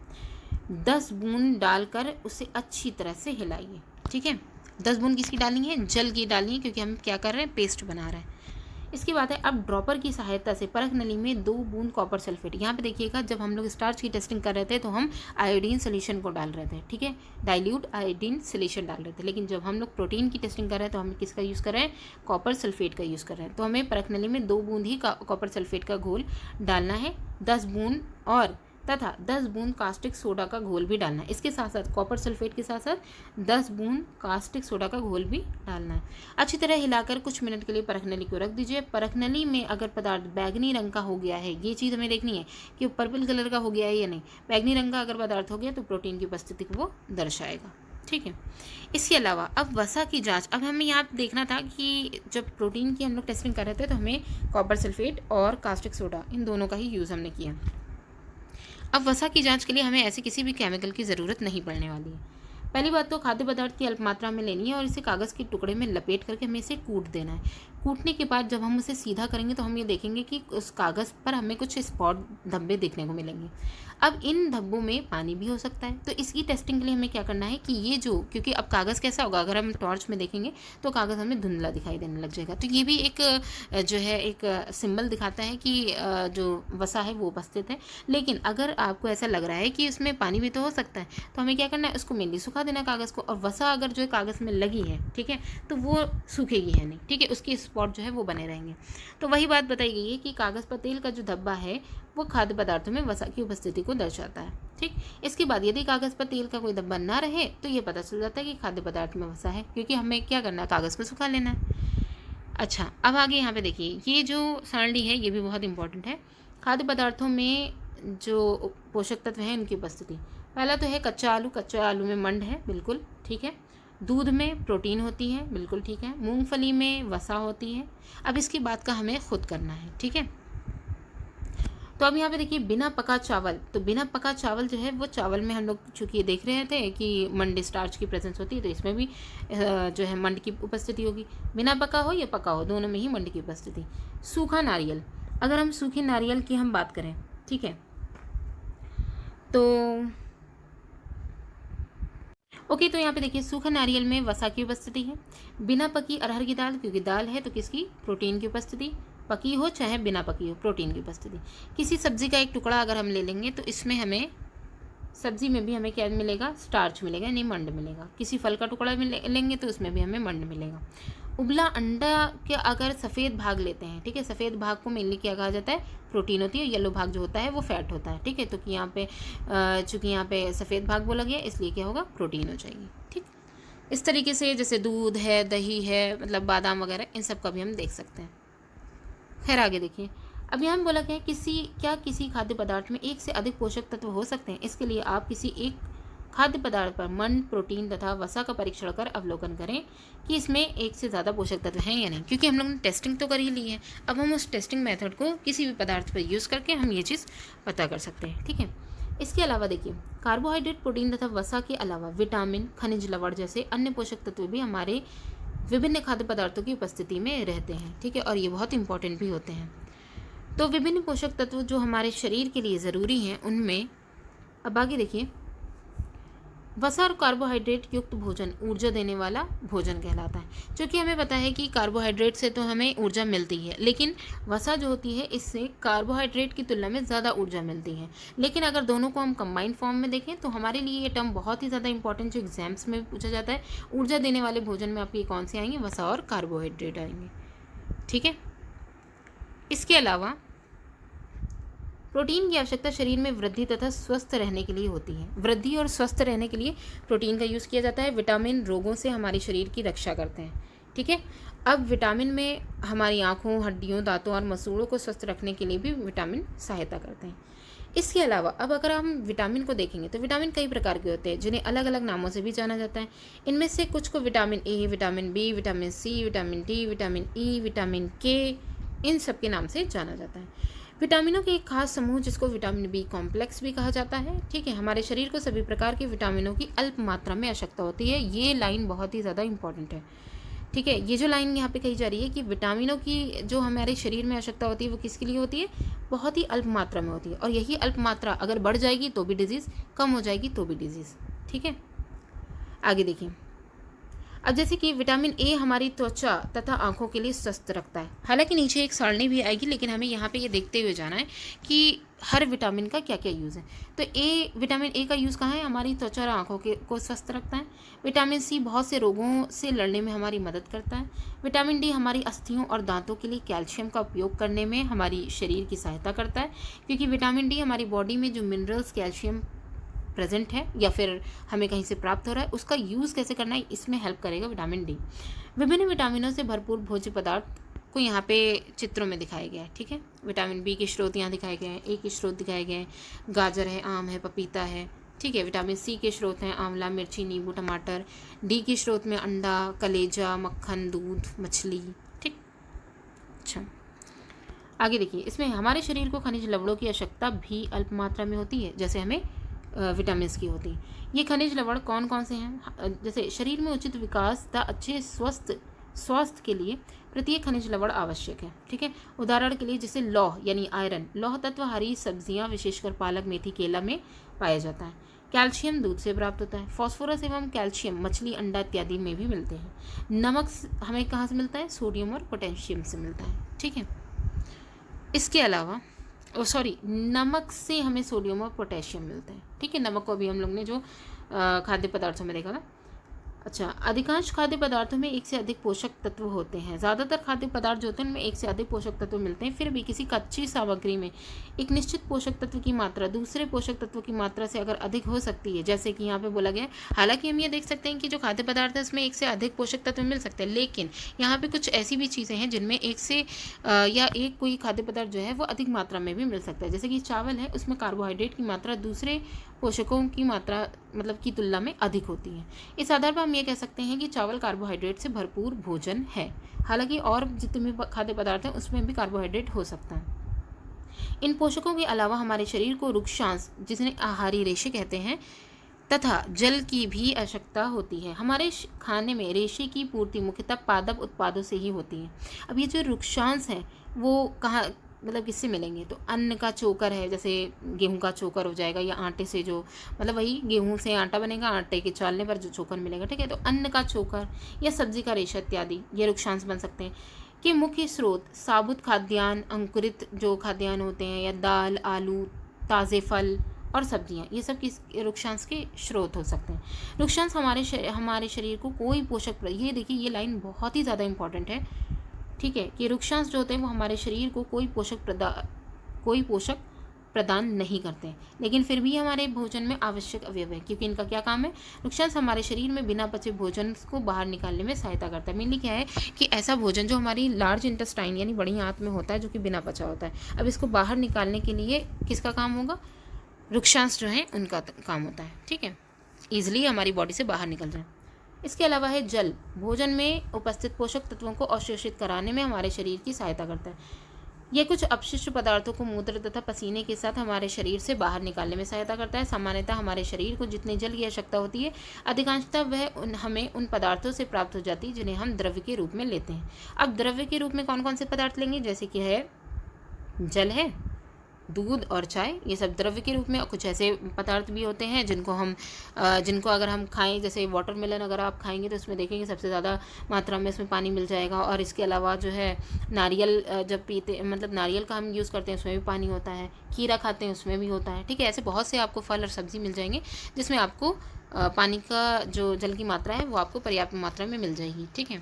10 बूंद डालकर उसे अच्छी तरह से हिलाइए। ठीक है, 10 बूंद किसकी डालनी है? जल की डालनी है, क्योंकि हम क्या कर रहे हैं, पेस्ट बना रहे हैं। इसकी बात है, अब ड्रॉपर की सहायता से परख नली में 2 बूंद कॉपर सल्फेट। यहाँ पे देखिएगा, जब हम लोग स्टार्च की टेस्टिंग कर रहे थे तो हम आयोडीन सोल्यूशन को डाल रहे थे। ठीक है, डाइल्यूट आयोडीन सोल्यूशन डाल रहे थे, लेकिन जब हम लोग प्रोटीन की टेस्टिंग कर रहे हैं तो हम किसका यूज़ कर रहे हैं? कॉपर सल्फेट का यूज़ कर रहे हैं। तो हमें परख नली में 2 बूंद ही कॉपर सल्फेट का घोल डालना है, 10 बूंद और तथा 10 बूंद कास्टिक सोडा का घोल भी डालना है। इसके साथ साथ कॉपर सल्फेट के साथ साथ 10 बूंद कास्टिक सोडा का घोल भी डालना है। अच्छी तरह हिलाकर कुछ मिनट के लिए परख नली को रख दीजिए। परख नली में अगर पदार्थ बैगनी रंग का हो गया है, ये चीज़ हमें देखनी है कि पर्पल कलर का हो गया है या नहीं। बैगनी रंग का अगर पदार्थ हो गया तो प्रोटीन की उपस्थिति को वो दर्शाएगा। ठीक है, इसके अलावा अब वसा की जांच। अब हमें यहाँ देखना था कि जब प्रोटीन की हम लोग टेस्टिंग कर रहे थे तो हमें कॉपर सल्फेट और कास्टिक सोडा इन दोनों का ही यूज़ हमने किया। अब वसा की जांच के लिए हमें ऐसे किसी भी केमिकल की ज़रूरत नहीं पड़ने वाली है। पहली बात तो खाद्य पदार्थ की अल्प मात्रा में लेनी है और इसे कागज़ के टुकड़े में लपेट करके हमें इसे कूट देना है। कूटने के बाद जब हम उसे सीधा करेंगे तो हम ये देखेंगे कि उस कागज़ पर हमें कुछ स्पॉट धब्बे देखने को मिलेंगे। अब इन धब्बों में पानी भी हो सकता है, तो इसकी टेस्टिंग के लिए हमें क्या करना है कि ये जो, क्योंकि अब कागज़ कैसा होगा, अगर हम टॉर्च में देखेंगे तो कागज़ हमें धुंधला दिखाई देने लग जाएगा। तो ये भी एक जो है एक सिंबल दिखाता है कि जो वसा है वो उपस्थित है। लेकिन अगर आपको ऐसा लग रहा है कि उसमें पानी भी तो हो सकता है तो हमें क्या करना है, उसको मेनली सुखा देना कागज़ को, और वसा अगर जो है कागज़ में लगी है, ठीक है, तो वो सूखेगी है नहीं। ठीक है, उसके स्पॉट जो है वो बने रहेंगे। तो वही बात बताई गई है कि कागज़ पर तेल का जो धब्बा है वो खाद्य पदार्थों में वसा की उपस्थिति को दर्शाता है। ठीक, इसके बाद यदि कागज़ पर तेल का कोई धब्बा ना रहे तो ये पता चल जाता है कि खाद्य पदार्थ में वसा है, क्योंकि हमें क्या करना है, कागज़ को सुखा लेना है। अच्छा, अब आगे यहाँ पे देखिए, ये जो सारणी है ये भी बहुत इंपॉर्टेंट है। खाद्य पदार्थों में जो पोषक तत्व हैं उनकी उपस्थिति। पहला तो है कच्चा आलू। कच्चा आलू में मंड है, बिल्कुल ठीक है। दूध में प्रोटीन होती है, बिल्कुल ठीक है। मूंगफली में वसा होती है। अब इसकी बात का हमें खुद करना है, ठीक है। तो अब यहाँ पे देखिए, बिना पका चावल। तो बिना पका चावल जो है वो चावल में हम लोग चूँकि देख रहे थे कि मंड स्टार्च की प्रेजेंस होती है, तो इसमें भी जो है मंड की उपस्थिति होगी। बिना पका हो या पका हो, दोनों में ही मंड की उपस्थिति। सूखा नारियल। अगर हम सूखे नारियल की हम बात करें, ठीक है, तो ओके, तो यहाँ पे देखिए, सूखा नारियल में वसा की उपस्थिति है। बिना पकी अरहर की दाल, क्योंकि दाल है तो किसकी, प्रोटीन की उपस्थिति। पकी हो चाहे बिना पकी हो, प्रोटीन की उपस्थिति। किसी सब्जी का एक टुकड़ा अगर हम ले लेंगे तो इसमें हमें, सब्जी में भी हमें क्या मिलेगा, स्टार्च मिलेगा, नहीं मंड मिलेगा। किसी फल का टुकड़ा लेंगे तो उसमें भी हमें मंड मिलेगा। उबला अंडा के अगर सफ़ेद भाग लेते हैं, ठीक है, सफ़ेद भाग को मेनली क्या कहा जाता है, प्रोटीन होती है। येलो भाग जो होता है वो फैट होता है, ठीक है। तो कि यहाँ पे चूँकि यहाँ पे सफ़ेद भाग बोला गया इसलिए क्या होगा, प्रोटीन हो जाएगी। ठीक, इस तरीके से जैसे दूध है, दही है, मतलब बादाम वगैरह, इन सब का भी हम देख सकते हैं। खैर आगे देखिए, अब यहाँ बोला गया है किसी खाद्य पदार्थ में एक से अधिक पोषक तत्व हो सकते हैं। इसके लिए आप किसी एक खाद्य पदार्थ पर मंड, प्रोटीन तथा वसा का परीक्षण कर अवलोकन करें कि इसमें एक से ज़्यादा पोषक तत्व हैं या नहीं। क्योंकि हम लोग ने टेस्टिंग तो कर ही ली है, अब हम उस टेस्टिंग मेथड को किसी भी पदार्थ पर यूज़ करके हम ये चीज़ पता कर सकते हैं। ठीक है, इसके अलावा देखिए, कार्बोहाइड्रेट, प्रोटीन तथा वसा के अलावा विटामिन, खनिज लवण जैसे अन्य पोषक तत्व भी हमारे विभिन्न खाद्य पदार्थों की उपस्थिति में रहते हैं। ठीक है, और ये बहुत इंपॉर्टेंट भी होते हैं। तो विभिन्न पोषक तत्व जो हमारे शरीर के लिए ज़रूरी हैं उनमें, अब आगे देखिए, वसा और कार्बोहाइड्रेट युक्त भोजन ऊर्जा देने वाला भोजन कहलाता है। क्योंकि हमें पता है कि कार्बोहाइड्रेट से तो हमें ऊर्जा मिलती है, लेकिन वसा जो होती है इससे कार्बोहाइड्रेट की तुलना में ज़्यादा ऊर्जा मिलती है। लेकिन अगर दोनों को हम कंबाइंड फॉर्म में देखें तो हमारे लिए ये टर्म बहुत ही ज़्यादा इंपॉर्टेंट, जो एग्जाम्स में भी पूछा जाता है। ऊर्जा देने वाले भोजन में आपके कौन से आएंगे? वसा और कार्बोहाइड्रेट आएंगे। ठीक है। इसके अलावा प्रोटीन की आवश्यकता शरीर में वृद्धि तथा स्वस्थ रहने के लिए होती है। वृद्धि और स्वस्थ रहने के लिए प्रोटीन का यूज़ किया जाता है। विटामिन रोगों से हमारे शरीर की रक्षा करते हैं। ठीक है। अब विटामिन में हमारी आँखों, हड्डियों, दांतों और मसूड़ों को स्वस्थ रखने के लिए भी विटामिन सहायता करते हैं। इसके अलावा अब अगर हम विटामिन को देखेंगे तो विटामिन कई प्रकार के होते हैं, जिन्हें अलग अलग नामों से भी जाना जाता है। इनमें से कुछ को vitamin A, vitamin B, vitamin C, vitamin D, vitamin E, vitamin K, इन सब के नाम से जाना जाता है। विटामिनों के एक खास समूह जिसको विटामिन बी कॉम्प्लेक्स भी कहा जाता है। ठीक है। हमारे शरीर को सभी प्रकार के विटामिनों की अल्प मात्रा में आवश्यकता होती है। ये लाइन बहुत ही ज़्यादा इंपॉर्टेंट है। ठीक है। ये जो लाइन यहाँ पे कही जा रही है कि विटामिनों की जो हमारे शरीर में आवश्यकता होती है वो किसके लिए होती है? बहुत ही अल्प मात्रा में होती है। और यही अल्प मात्रा अगर बढ़ जाएगी तो भी डिजीज़, कम हो जाएगी तो भी डिजीज़। ठीक है। आगे देखिए। अब जैसे कि विटामिन ए हमारी त्वचा तथा आंखों के लिए स्वस्थ रखता है। हालांकि नीचे एक सारणी भी आएगी, लेकिन हमें यहाँ पे ये देखते हुए जाना है कि हर विटामिन का क्या क्या यूज़ है। तो विटामिन ए का यूज़ कहाँ है? हमारी त्वचा और आंखों को स्वस्थ रखता है। विटामिन सी बहुत से रोगों से लड़ने में हमारी मदद करता है। विटामिन डी हमारी अस्थियों और दांतों के लिए कैल्शियम का उपयोग करने में हमारी शरीर की सहायता करता है, क्योंकि विटामिन डी हमारी बॉडी में जो मिनरल्स, कैल्शियम प्रेजेंट है या फिर हमें कहीं से प्राप्त हो रहा है, उसका यूज़ कैसे करना है, इसमें हेल्प करेगा विटामिन डी। विभिन्न विटामिनों से भरपूर भोज्य पदार्थ को यहाँ पे चित्रों में दिखाया गया है। ठीक है। विटामिन बी के स्रोत यहाँ दिखाए गए हैं, ए के स्रोत दिखाए गए हैं, गाजर है, आम है, पपीता है। ठीक है। विटामिन सी के स्रोत हैं आंवला, मिर्ची, नींबू, टमाटर। डी के स्रोत में अंडा, कलेजा, मक्खन, दूध, मछली। ठीक। अच्छा, आगे देखिए। इसमें हमारे शरीर को खनिज लवणों की आवश्यकता भी अल्प मात्रा में होती है, जैसे हमें विटामिन की होती है। ये खनिज लवण कौन कौन से हैं? जैसे शरीर में उचित विकास तथा अच्छे स्वास्थ्य के लिए प्रत्येक खनिज लवण आवश्यक है। ठीक है। उदाहरण के लिए जैसे लौह यानी आयरन, लौह तत्व हरी सब्जियां विशेषकर पालक, मेथी, केला में पाया जाता है। कैल्शियम दूध से प्राप्त होता है। फास्फोरस एवं कैल्शियम मछली, अंडा इत्यादि में भी मिलते हैं। नमक हमें कहाँ से मिलता है? सोडियम और पोटेशियम से मिलता है। ठीक है। इसके अलावा नमक से हमें सोडियम और पोटेशियम मिलता है। ठीक है। नमक को अभी हम लोग ने जो खाद्य पदार्थों में देखा था। अच्छा, अधिकांश खाद्य पदार्थों में एक से अधिक पोषक तत्व होते हैं। ज़्यादातर खाद्य पदार्थ जो होते हैं उनमें एक से अधिक पोषक तत्व मिलते हैं। फिर भी किसी कच्ची सामग्री में एक निश्चित पोषक तत्व की मात्रा दूसरे पोषक तत्व की मात्रा से अगर अधिक हो सकती है, जैसे कि यहाँ पे बोला गया है। हालांकि हम ये देख सकते हैं कि जो खाद्य पदार्थ है उसमें एक से अधिक पोषक तत्व मिल सकते हैं, लेकिन यहाँ पे कुछ ऐसी भी चीज़ें हैं जिनमें एक से या एक कोई खाद्य पदार्थ जो है वो अधिक मात्रा में भी मिल सकता है। जैसे कि चावल है, उसमें कार्बोहाइड्रेट की मात्रा दूसरे पोषकों की मात्रा की तुलना में अधिक होती है। इस आधार पर हम ये कह सकते हैं कि चावल कार्बोहाइड्रेट से भरपूर भोजन है। हालांकि और जितने भी खाद्य पदार्थ हैं उसमें भी कार्बोहाइड्रेट हो सकता है। इन पोषकों के अलावा हमारे शरीर को रुक्षांश, जिन्हें आहारी रेशे कहते हैं, तथा जल की भी आवश्यकता होती है। हमारे खाने में रेशे की पूर्ति मुख्यतः पादप उत्पादों से ही होती है। अब ये जो रुक्षांश है वो कहाँ किससे मिलेंगे? तो अन्न का चोकर है, जैसे गेहूं का चोकर हो जाएगा, या आटे से जो वही गेहूं से आटा बनेगा, आटे के चालने पर जो चोकर मिलेगा। ठीक है। तो अन्न का चोकर या सब्जी का रेशा इत्यादि ये रुक्षांश बन सकते हैं। कि मुख्य स्रोत साबुत खाद्यान्न, अंकुरित जो खाद्यान्न होते हैं, या दाल, आलू, ताज़े फल और सब्जियां, ये सब किस रुक्षांश के स्रोत हो सकते हैं। रुक्षांश हमारे शरीर को कोई पोषक, ये देखिए ये लाइन बहुत ही ज़्यादा इंपॉर्टेंट है। ठीक है। कि रुक्षांश जो होते हैं वो हमारे शरीर को कोई पोषक प्रदान नहीं करते, लेकिन फिर भी हमारे भोजन में आवश्यक अवयव है, क्योंकि इनका क्या काम है? रुक्षांश हमारे शरीर में बिना पचे भोजन को बाहर निकालने में सहायता करता है। मेनली क्या है कि ऐसा भोजन जो हमारी लार्ज इंटेस्टाइन यानी बड़ी आंत में होता है, जो कि बिना पचा होता है, अब इसको बाहर निकालने के लिए किसका काम होगा? रुक्षांश जो है उनका काम होता है। ठीक है। ईजिली हमारी बॉडी से बाहर निकल जाए। इसके अलावा है जल, भोजन में उपस्थित पोषक तत्वों को अवशोषित कराने में हमारे शरीर की सहायता करता है। यह कुछ अपशिष्ट पदार्थों को मूत्र तथा पसीने के साथ हमारे शरीर से बाहर निकालने में सहायता करता है। सामान्यतः हमारे शरीर को जितने जल की आवश्यकता होती है, अधिकांशतः वह हमें उन पदार्थों से प्राप्त हो जाती है जिन्हें हम द्रव्य के रूप में लेते हैं। अब द्रव्य के रूप में कौन कौन से पदार्थ लेंगे? जैसे कि है जल है, दूध और चाय ये सब द्रव्य के रूप में, और कुछ ऐसे पदार्थ भी होते हैं जिनको अगर हम खाएं, जैसे वाटरमेलन अगर आप खाएंगे तो उसमें देखेंगे सबसे ज़्यादा मात्रा में इसमें पानी मिल जाएगा। और इसके अलावा जो है नारियल जब पीते, मतलब नारियल का हम यूज़ करते हैं उसमें भी पानी होता है, खीरा खाते हैं उसमें भी होता है, ठीक है। ऐसे बहुत से आपको फल और सब्ज़ी मिल जाएंगे जिसमें आपको पानी का जो जल की मात्रा है वो आपको पर्याप्त मात्रा में मिल जाएगी, ठीक है।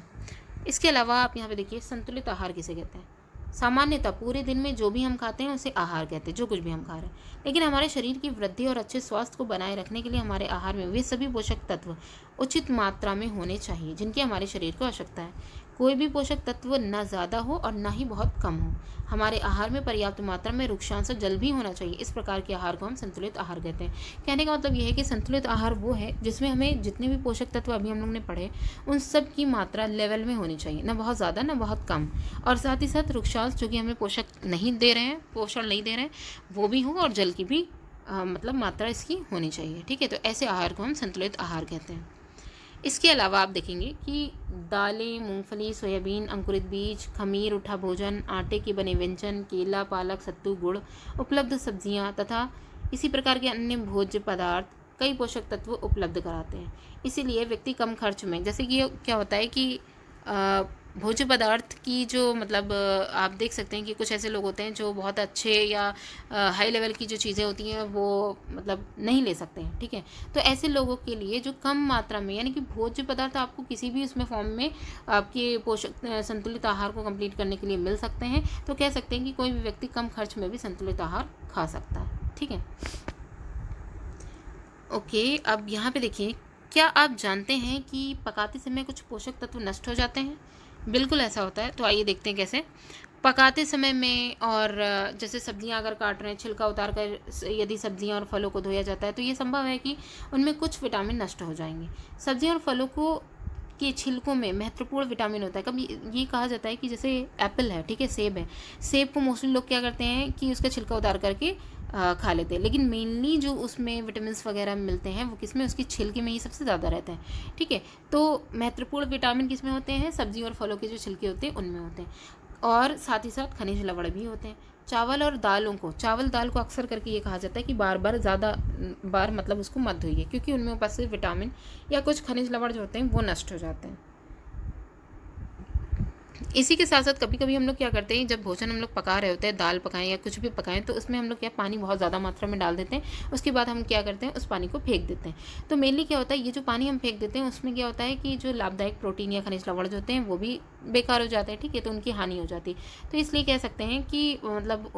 इसके अलावा आप यहाँ पे देखिए संतुलित आहार किसे कहते हैं। सामान्यतः पूरे दिन में जो भी हम खाते हैं उसे आहार कहते हैं, जो कुछ भी हम खा रहे हैं। लेकिन हमारे शरीर की वृद्धि और अच्छे स्वास्थ्य को बनाए रखने के लिए हमारे आहार में वे सभी पोषक तत्व उचित मात्रा में होने चाहिए जिनकी हमारे शरीर को आवश्यकता है। कोई भी पोषक तत्व ना ज़्यादा हो और ना ही बहुत कम हो। हमारे आहार में पर्याप्त मात्रा में वृक्षांश जल भी होना चाहिए। इस प्रकार के आहार को हम संतुलित आहार कहते हैं। कहने का मतलब यह है कि संतुलित आहार वो है जिसमें हमें जितने भी पोषक तत्व अभी हम लोग ने पढ़े उन सब की मात्रा लेवल में होनी चाहिए, ना बहुत ज़्यादा ना बहुत कम। और साथ ही साथ वृक्षांश जो कि हमें पोषण नहीं दे रहे हैं वो भी हो, और जल की भी मतलब मात्रा इसकी होनी चाहिए, ठीक है। तो ऐसे आहार को हम संतुलित आहार कहते हैं। इसके अलावा आप देखेंगे कि दालें, मूंगफली, सोयाबीन, अंकुरित बीज, खमीर, उठा भोजन, आटे के बने व्यंजन, केला, पालक, सत्तू, गुड़, उपलब्ध सब्जियां तथा इसी प्रकार के अन्य भोज्य पदार्थ कई पोषक तत्व उपलब्ध कराते हैं। इसीलिए व्यक्ति कम खर्च में, जैसे कि क्या होता है कि भोज्य पदार्थ की जो मतलब आप देख सकते हैं कि कुछ ऐसे लोग होते हैं जो बहुत अच्छे या हाई लेवल की जो चीज़ें होती हैं वो मतलब नहीं ले सकते हैं, ठीक है। तो ऐसे लोगों के लिए जो कम मात्रा में, यानी कि भोज्य पदार्थ आपको किसी भी उसमें फॉर्म में आपके पोषक संतुलित आहार को कंप्लीट करने के लिए मिल सकते हैं। तो कह सकते हैं कि कोई भी व्यक्ति कम खर्च में भी संतुलित आहार खा सकता है, ठीक है। ओके, अब यहाँ पे देखिए, क्या आप जानते हैं कि पकाते समय कुछ पोषक तत्व नष्ट हो जाते हैं? बिल्कुल ऐसा होता है। तो आइए देखते हैं कैसे। पकाते समय में, और जैसे सब्जियां अगर काट रहे हैं, छिलका उतार कर यदि सब्जियां और फलों को धोया जाता है तो ये संभव है कि उनमें कुछ विटामिन नष्ट हो जाएंगे। सब्जियां और फलों को के छिलकों में महत्वपूर्ण विटामिन होता है। कभी ये कहा जाता है कि जैसे एप्पल है, ठीक है, सेब है, सेब को मोस्टली लोग क्या करते हैं कि उसका छिलका उतार करके खा लेते हैं, लेकिन मेनली जो उसमें विटामिन वगैरह मिलते हैं वो किसमें, उसकी छिलके में ही सबसे ज़्यादा रहते हैं, ठीक है। तो महत्वपूर्ण विटामिन किसमें होते हैं, सब्जी और फलों के जो छिलके होते हैं उनमें होते हैं। और साथ ही साथ खनिज लवण भी होते हैं। चावल दाल को अक्सर करके ये कहा जाता है कि ज़्यादा बार मतलब उसको मत धोइए, क्योंकि उनमें उपस्थित विटामिन या कुछ खनिज लवण जो होते हैं वो नष्ट हो जाते हैं। इसी के साथ साथ कभी कभी हम लोग क्या करते हैं, जब भोजन हम लोग पका रहे होते हैं, दाल पकाएं या कुछ भी पकाएं, तो उसमें हम लोग क्या पानी बहुत ज़्यादा मात्रा में डाल देते हैं। उसके बाद हम क्या करते हैं, उस पानी को फेंक देते हैं। तो मेनली क्या होता है, ये जो पानी हम फेंक देते हैं उसमें क्या होता है कि जो लाभदायक प्रोटीन या खनिज लवण जो होते हैं वो भी बेकार हो जाते हैं, ठीक है, तो उनकी हानि हो जाती है। तो इसलिए कह सकते हैं कि मतलब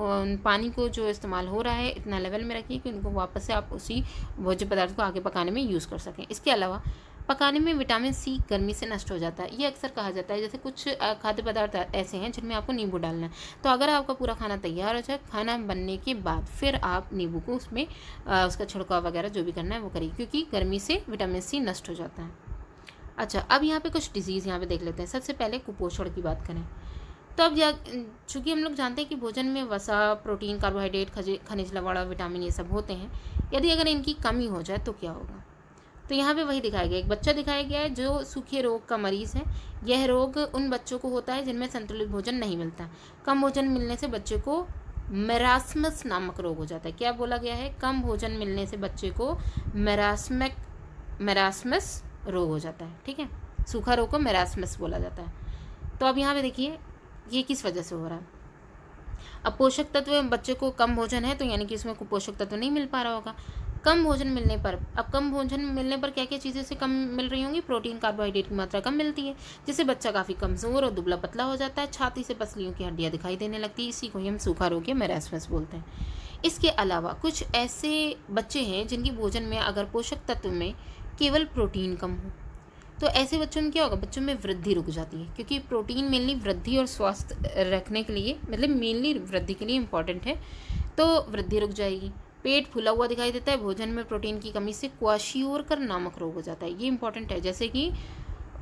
पानी को जो इस्तेमाल हो रहा है इतना लेवल में रखिए कि उनको वापस से आप उसी भोज्य पदार्थ को आगे पकाने में यूज़ कर सकें। इसके अलावा पकाने में विटामिन सी गर्मी से नष्ट हो जाता है। ये अक्सर कहा जाता है, जैसे कुछ खाद्य पदार्थ ऐसे हैं जिनमें आपको नींबू डालना है। तो अगर आपका पूरा खाना तैयार हो जाए, खाना बनने के बाद फिर आप नींबू को उसमें उसका छिड़काव वगैरह जो भी करना है वो करिए, क्योंकि गर्मी से विटामिन सी नष्ट हो जाता है। अच्छा, अब यहाँ पे कुछ डिजीज़ यहाँ पे देख लेते हैं। सबसे पहले कुपोषण की बात करें तो अब चूँकि हम लोग जानते हैं कि भोजन में वसा, प्रोटीन, कार्बोहाइड्रेट, खनिज लवण, विटामिन ये सब होते हैं। यदि अगर इनकी कमी हो जाए तो क्या होगा। तो यहाँ पे वही दिखाया गया, एक बच्चा दिखाया गया है जो सूखे रोग का मरीज़ है। यह रोग उन बच्चों को होता है जिनमें संतुलित भोजन नहीं मिलता। कम भोजन मिलने से बच्चे को मेरास्मस नामक रोग हो जाता है। क्या बोला गया है, कम भोजन मिलने से बच्चे को मेरास्मस रोग हो जाता है, ठीक है। सूखा रोग को मेरास्मस बोला जाता है। तो अब यहाँ पे देखिए ये किस वजह से हो रहा है। अब पोषक तत्व बच्चे को कम भोजन है तो यानी कि इसमें पोषक तत्व नहीं मिल पा रहा होगा। कम भोजन मिलने पर क्या क्या चीज़ें से कम मिल रही होंगी, प्रोटीन, कार्बोहाइड्रेट की मात्रा कम मिलती है, जिससे बच्चा काफ़ी कमज़ोर और दुबला पतला हो जाता है। छाती से पसलियों की हड्डियाँ दिखाई देने लगती है। इसी को ही हम सूखा रोग या मेरास्मस बोलते हैं। इसके अलावा कुछ ऐसे बच्चे हैं जिनकी भोजन में अगर पोषक तत्व में केवल प्रोटीन कम हो, तो ऐसे बच्चों में क्या होगा, बच्चों में वृद्धि रुक जाती है, क्योंकि प्रोटीन मेनली वृद्धि और स्वास्थ्य रखने के लिए, मतलब मेनली वृद्धि के लिए इम्पॉर्टेंट है, तो वृद्धि रुक जाएगी। पेट फूला हुआ दिखाई देता है। भोजन में प्रोटीन की कमी से क्वाशियोरकर नामक रोग हो जाता है। ये इंपॉर्टेंट है। जैसे कि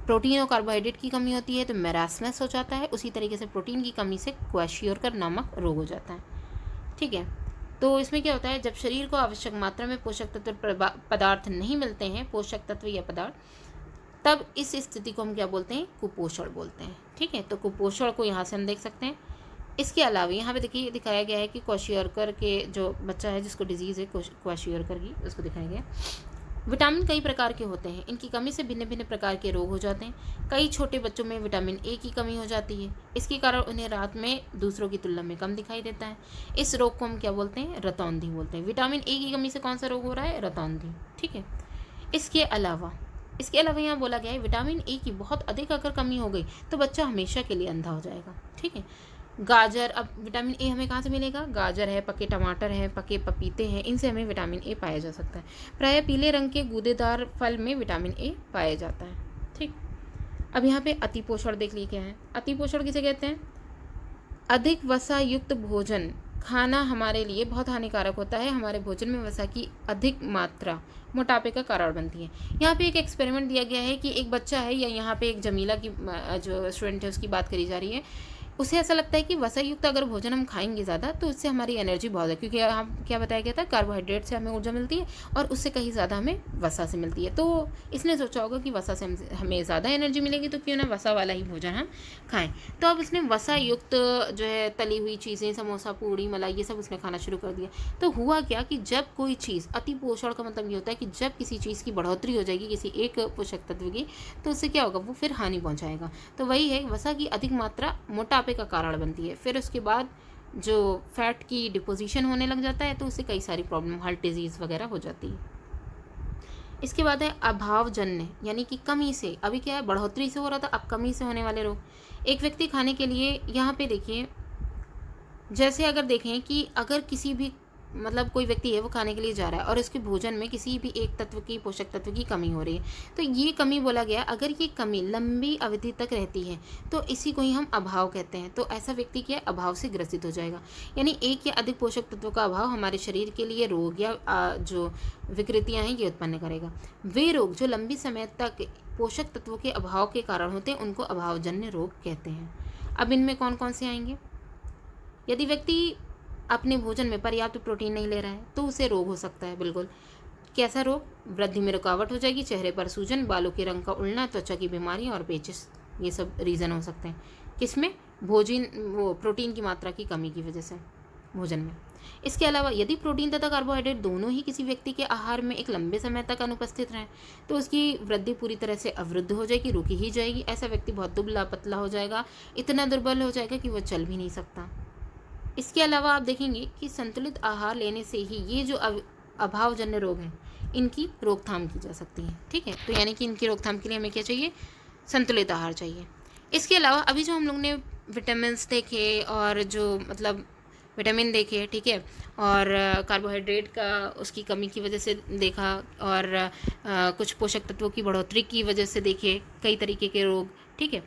प्रोटीन और कार्बोहाइड्रेट की कमी होती है तो मेरास्मस हो जाता है, उसी तरीके से प्रोटीन की कमी से क्वाशियोरकर नामक रोग हो जाता है, ठीक है। तो इसमें क्या होता है, जब शरीर को आवश्यक मात्रा में पोषक तत्व पदार्थ नहीं मिलते हैं, पोषक तत्व या पदार्थ, तब इस स्थिति को हम क्या बोलते हैं, कुपोषण बोलते हैं, ठीक है। तो कुपोषण को यहाँ से हम देख सकते हैं इसके अलावा यहाँ पे देखिए दिखाया गया है कि क्वाशियोरकर के जो बच्चा है जिसको डिजीज़ है क्वाशियोरकर की, उसको दिखाया गया। विटामिन कई प्रकार के होते हैं, इनकी कमी से भिन्न भिन्न प्रकार के रोग हो जाते हैं। कई छोटे बच्चों में विटामिन ए की कमी हो जाती है, इसके कारण उन्हें रात में दूसरों की तुलना में कम दिखाई देता है। इस रोग को हम क्या बोलते हैं? रतौंधी बोलते हैं। विटामिन ए की कमी से कौन सा रोग हो रहा है? रतौंधी। ठीक है। इसके अलावा यहाँ बोला गया है विटामिन ए की बहुत अधिक अगर कमी हो गई तो बच्चा हमेशा के लिए अंधा हो जाएगा। ठीक है। गाजर, अब विटामिन ए हमें कहाँ से मिलेगा? गाजर है, पके टमाटर हैं, पके पपीते हैं, इनसे हमें विटामिन ए पाया जा सकता है। प्रायः पीले रंग के गूदेदार फल में विटामिन ए पाया जाता है। ठीक। अब यहाँ पे अतिपोषण देख लीजिए क्या है। अतिपोषण किसे कहते हैं? अधिक वसा युक्त भोजन खाना हमारे लिए बहुत हानिकारक होता है। हमारे भोजन में वसा की अधिक मात्रा मोटापे का कारण बनती है। यहाँ पे एक एक्सपेरिमेंट दिया गया है कि एक बच्चा है, या यहाँ पे एक जमीला की जो स्टूडेंट है उसकी बात करी जा रही है। उसे ऐसा लगता है कि वसा युक्त अगर भोजन हम खाएंगे ज़्यादा तो उससे हमारी एनर्जी बहुत है, क्योंकि हम क्या बताया गया था, कार्बोहाइड्रेट से हमें ऊर्जा मिलती है और उससे कहीं ज़्यादा हमें वसा से मिलती है। तो इसने सोचा होगा कि वसा से हमें ज़्यादा एनर्जी मिलेगी तो क्यों ना वसा वाला ही भोजन हम खाएं। तो अब उसने वसा युक्त जो है तली हुई चीज़ें, समोसा, पूड़ी, मलाई, ये सब उसने खाना शुरू कर दिया। तो हुआ क्या कि जब कोई चीज़, अति पोषण का मतलब ये होता है कि जब किसी चीज़ की बढ़ोतरी हो जाएगी किसी एक पोषक तत्व की, तो उससे क्या होगा? वो फिर हानि पहुँचाएगा। तो वही है, वसा की अधिक मात्रा मोटापे का कारण बनती है। फिर उसके बाद जो फैट की डिपोजिशन होने लग जाता है तो उससे कई सारी प्रॉब्लम, हार्ट डिजीज़ वगैरह हो जाती है। इसके बाद है अभावजन्य, यानी कि कमी से। अभी क्या है, बढ़ोतरी से हो रहा था, अब कमी से होने वाले रोग। एक व्यक्ति खाने के लिए, यहाँ पे देखिए, जैसे अगर देखें कि अगर किसी भी मतलब कोई व्यक्ति है वो खाने के लिए जा रहा है और उसके भोजन में किसी भी एक तत्व की, पोषक तत्व की कमी हो रही है, तो ये कमी बोला गया, अगर ये कमी लंबी अवधि तक रहती है तो इसी को ही हम अभाव कहते हैं। तो ऐसा व्यक्ति क्या है? अभाव से ग्रसित हो जाएगा। यानी एक या अधिक पोषक तत्वों का अभाव हमारे शरीर के लिए रोग या जो विकृतियाँ हैं ये उत्पन्न करेगा। वे रोग जो लंबी समय तक पोषक तत्वों के अभाव के कारण होते हैं उनको अभावजन्य रोग कहते हैं। अब इनमें कौन कौन से आएंगे? यदि व्यक्ति अपने भोजन में पर्याप्त प्रोटीन नहीं ले रहा है तो उसे रोग हो सकता है। बिल्कुल। कैसा रोग? वृद्धि में रुकावट हो जाएगी, चेहरे पर सूजन, बालों के रंग का उड़ना, त्वचा की बीमारी और पेचिश, ये सब रीज़न हो सकते हैं। किसमें? प्रोटीन की मात्रा की कमी की वजह से भोजन में। इसके अलावा यदि प्रोटीन तथा कार्बोहाइड्रेट दोनों ही किसी व्यक्ति के आहार में एक लंबे समय तक अनुपस्थित रहें तो उसकी वृद्धि पूरी तरह से अवरुद्ध हो जाएगी, रुकी ही जाएगी। ऐसा व्यक्ति बहुत दुबला पतला हो जाएगा, इतना दुर्बल हो जाएगा कि वह चल भी नहीं सकता। इसके अलावा आप देखेंगे कि संतुलित आहार लेने से ही ये जो अभावजन्य रोग हैं इनकी रोकथाम की जा सकती है। ठीक है। तो यानी कि इनकी रोकथाम के लिए हमें क्या चाहिए? संतुलित आहार चाहिए। इसके अलावा अभी जो हम लोग ने विटामिन्स देखे और जो मतलब विटामिन देखे, ठीक है, और कार्बोहाइड्रेट का उसकी कमी की वजह से देखा, और कुछ पोषक तत्वों की बढ़ोतरी की वजह से देखे कई तरीके के रोग। ठीक है।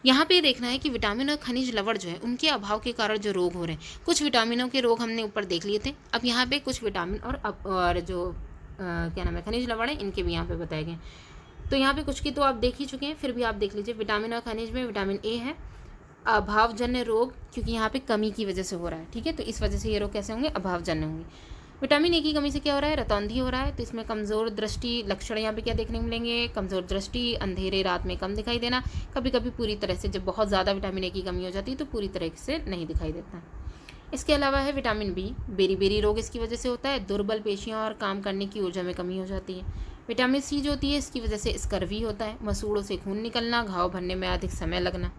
यहाँ पे देखना है कि विटामिन और खनिज लवण जो है उनके अभाव के कारण जो रोग हो रहे हैं, कुछ विटामिनों के रोग हमने ऊपर देख लिए थे। अब यहाँ पे कुछ विटामिन और जो क्या नाम है, खनिज लवण है, इनके भी यहाँ पे बताए गए। तो यहाँ पे कुछ की तो आप देख ही चुके हैं, फिर भी आप देख लीजिए। विटामिन और खनिज में विटामिन ए है, अभावजन्य रोग, क्योंकि यहाँ पे कमी की वजह से हो रहा है। ठीक है। तो इस वजह से ये रोग कैसे होंगे? अभावजन्य होंगे। विटामिन ए की कमी से क्या हो रहा है? रतौंधी हो रहा है। तो इसमें कमज़ोर दृष्टि लक्षण यहाँ पे क्या देखने को मिलेंगे? कमज़ोर दृष्टि, अंधेरे, रात में कम दिखाई देना, कभी कभी पूरी तरह से, जब बहुत ज़्यादा विटामिन ए की कमी हो जाती है तो पूरी तरह से नहीं दिखाई देता। इसके अलावा है विटामिन बी, बेरी रोग इसकी वजह से होता है। दुर्बल पेशियाँ और काम करने की ऊर्जा में कमी हो जाती है। विटामिन सी जो होती है इसकी वजह से स्कर्वी होता है, मसूड़ों से खून निकलना, घाव भरने में अधिक समय लगना।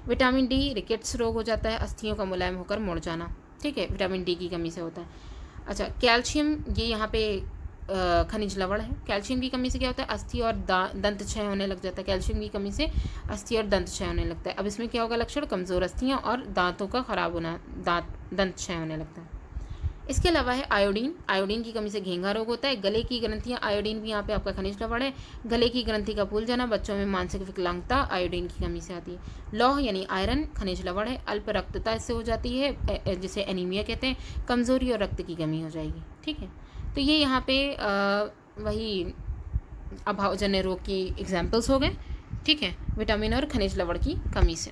विटामिन डी, रिकेट्स रोग हो जाता है, अस्थियों का मुलायम होकर मुड़ जाना। ठीक है। विटामिन डी की कमी से होता है। अच्छा, कैल्शियम, ये यहाँ पे खनिज लवण है। कैल्शियम की कमी से क्या होता है? अस्थि और दंत क्षय होने लग जाता है। कैल्शियम की कमी से अस्थि और दंत क्षय होने लगता है। अब इसमें क्या होगा लक्षण? कमज़ोर अस्थियाँ और दांतों का खराब होना, दंत क्षय होने लगता है। इसके अलावा है आयोडीन की कमी से घेंघा रोग होता है। गले की ग्रंथियाँ, आयोडीन भी यहाँ पे आपका खनिज लवण है। गले की ग्रंथि का फूल जाना, बच्चों में मानसिक विकलांगता आयोडीन की कमी से आती है। लौह यानी आयरन खनिज लवण है। अल्प रक्तता इससे हो जाती है, जिसे एनीमिया कहते हैं। कमजोरी और रक्त की कमी हो जाएगी। ठीक है। तो ये यहाँ पे वही अभावजन्य रोग की एग्जाम्पल्स हो गए। ठीक है, विटामिन और खनिज लवण की कमी से।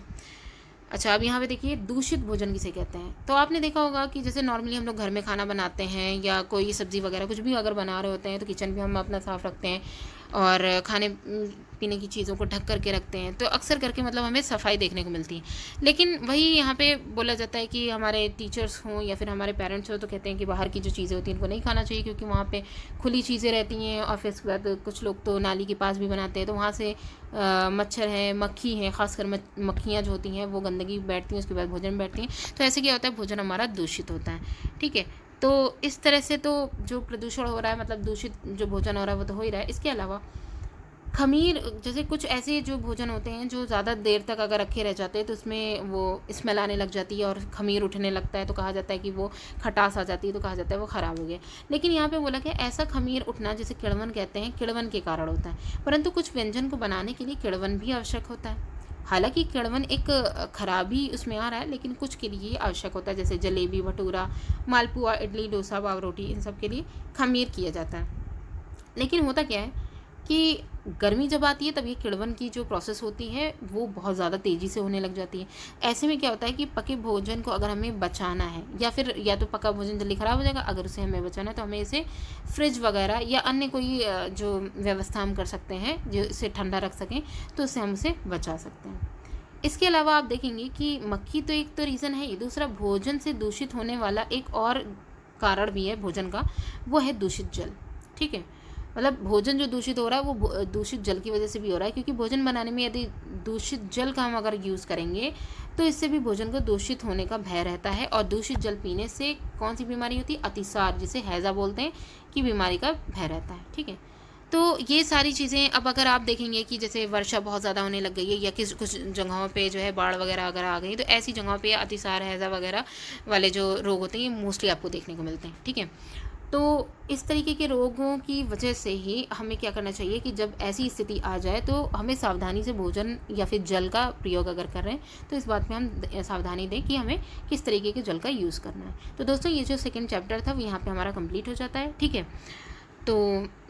अच्छा, अब यहाँ पे देखिए दूषित भोजन किसे कहते हैं। तो आपने देखा होगा कि जैसे नॉर्मली हम लोग घर में खाना बनाते हैं या कोई सब्ज़ी वगैरह कुछ भी अगर बना रहे होते हैं तो किचन भी हम अपना साफ़ रखते हैं। और खाने पीने की चीज़ों को ढक करके रखते हैं, तो अक्सर करके मतलब हमें सफाई देखने को मिलती है। लेकिन वही यहाँ पे बोला जाता है कि हमारे टीचर्स हों या फिर हमारे पेरेंट्स हो तो कहते हैं कि बाहर की जो चीज़ें होती हैं इनको नहीं खाना चाहिए, क्योंकि वहाँ पे खुली चीज़ें रहती हैं। और फिर उसके बाद कुछ लोग तो नाली के पास भी बनाते हैं, तो वहाँ से मच्छर है, मक्खी है, खासकर मक्खियाँ जो होती हैं वो गंदगी बैठती हैं, उसके बाद भोजन में बैठती हैं। तो ऐसे क्या होता है, भोजन हमारा दूषित होता है। ठीक है, तो इस तरह से तो जो प्रदूषण हो रहा है, मतलब दूषित जो भोजन हो रहा है वो तो हो ही रहा है। इसके अलावा खमीर जैसे कुछ ऐसे जो भोजन होते हैं जो ज़्यादा देर तक अगर रखे रह जाते हैं तो उसमें वो स्मेल आने लग जाती है और खमीर उठने लगता है, तो कहा जाता है कि वो खटास आ जाती है, तो कहा जाता है वो ख़राब हो गया। लेकिन यहाँ पे बोला कि ऐसा खमीर उठना जिसे किड़वन कहते हैं, किड़वन के कारण होता है। परंतु कुछ व्यंजन को बनाने के लिए किड़वन भी आवश्यक होता है। हालांकि किड़वन एक खराबी उसमें आ रहा है, लेकिन कुछ के लिए आवश्यक होता है, जैसे जलेबी, भटूरा, मालपुआ, इडली, डोसा, पाव रोटी, इन सब के लिए खमीर किया जाता है। लेकिन होता क्या है कि गर्मी जब आती है तब ये किड़वन की जो प्रोसेस होती है वो बहुत ज़्यादा तेज़ी से होने लग जाती है। ऐसे में क्या होता है कि पके भोजन को अगर हमें बचाना है, या फिर या तो पका भोजन जल्दी ख़राब हो जाएगा, अगर उसे हमें बचाना है तो हमें इसे फ्रिज वगैरह या अन्य कोई जो व्यवस्था हम कर सकते हैं जो इसे ठंडा रख सकें, तो उससे हम उसे बचा सकते हैं। इसके अलावा आप देखेंगे कि मक्खी तो एक तो रीज़न है ही, दूसरा भोजन से दूषित होने वाला एक और कारण भी है भोजन का, वो है दूषित जल। ठीक है, मतलब भोजन जो दूषित हो रहा है वो दूषित जल की वजह से भी हो रहा है, क्योंकि भोजन बनाने में यदि दूषित जल का हम अगर यूज़ करेंगे तो इससे भी भोजन को दूषित होने का भय रहता है। और दूषित जल पीने से कौन सी बीमारी होती है, अतिसार, जिसे हैज़ा बोलते हैं, की बीमारी का भय रहता है। ठीक है, तो ये सारी चीज़ें अब अगर आप देखेंगे कि जैसे वर्षा बहुत ज़्यादा होने लग गई है या किस कुछ जगहों पे जो है बाढ़ वगैरह अगर आ गई, तो ऐसी जगहों पे अतिसार, हैज़ा वगैरह वाले जो रोग होते हैं ये मोस्टली आपको देखने को मिलते हैं। ठीक है, तो इस तरीके के रोगों की वजह से ही हमें क्या करना चाहिए कि जब ऐसी स्थिति आ जाए तो हमें सावधानी से भोजन या फिर जल का प्रयोग अगर कर रहे हैं तो इस बात में हम सावधानी दें कि हमें किस तरीके के जल का यूज़ करना है। तो दोस्तों ये जो सेकंड चैप्टर था वो यहाँ पे हमारा कंप्लीट हो जाता है। ठीक है, तो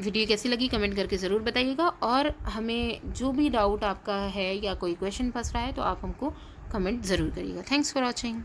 वीडियो कैसी लगी कमेंट करके ज़रूर बताइएगा, और हमें जो भी डाउट आपका है या कोई क्वेश्चन फंस रहा है तो आप हमको कमेंट ज़रूर करिएगा। Thanks for watching.